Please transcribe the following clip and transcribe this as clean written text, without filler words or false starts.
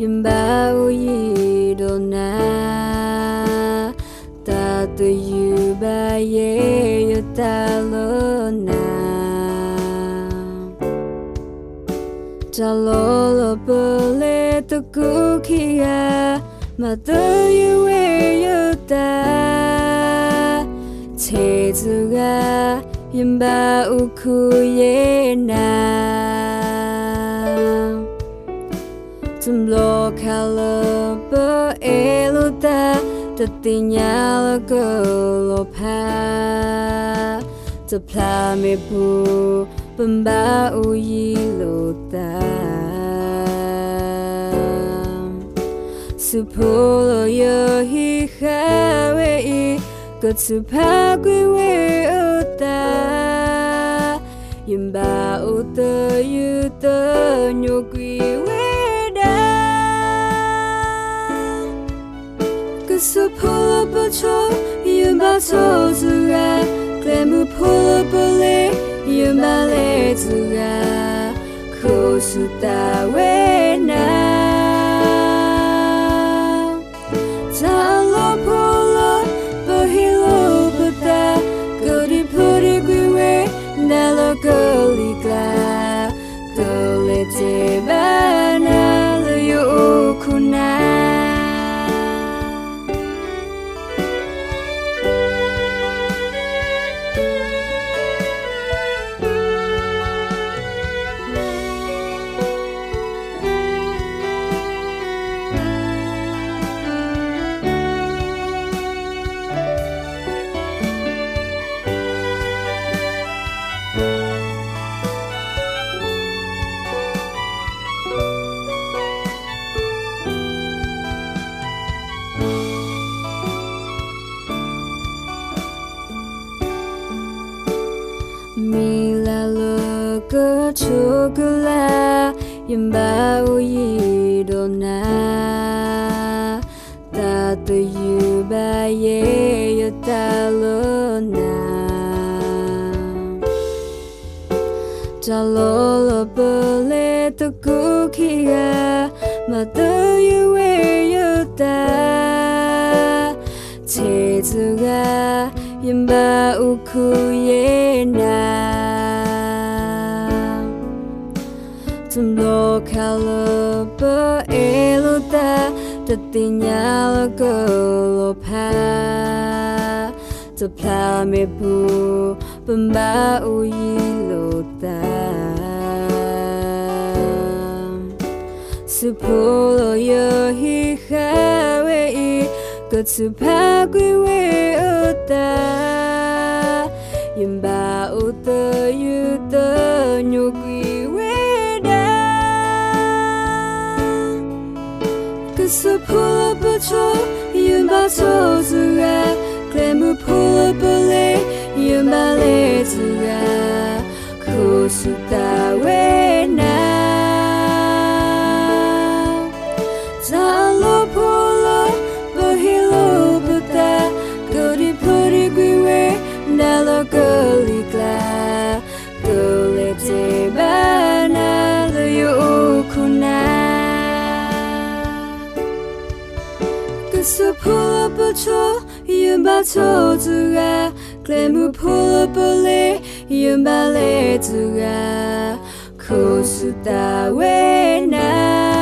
yambao yidona tatu yuba ye yutalona Jalolo bole tukukia mata yuwe yuta Tezuga yamba ukuye na Tumlo kalapa eluta Tatinya lagolopa Tapla mebu Pemba uyilota Supolo yohi hawe Kutsupagu we uta Yamba uta yuta nyogwi weda Kusupolo bacho Yamba tozura Klemu polo bole Yamba lezura Kosuta wena Talo polo Bahilo puta Godi puri gwiwe Nalo goligla Gole tebana Luyo ukuna Mila logo chukula Yamba uyidona Tatu yuba ye yutalona Jalolo bole tukukia Mata yuwe yuta Tezuga Yamba ukuye na Tumlo kalapa eluta Tatinya lagolopa Tapla mebu Pemba uyilota Supolo yohi hawe Kutsupagu we uta Yamba uta yuta nyogwi weda Kusupula bacho Yamba tozura Klemu pula bole Yamba lezura Kosuta wena Talo pula Bahilo puta Godi puri gwiwe Nalo goligla Gole tebana Luyo ukuna Kusupula bacho Yamba tozura Klemu pula bole Yamba lezura Kosuta wena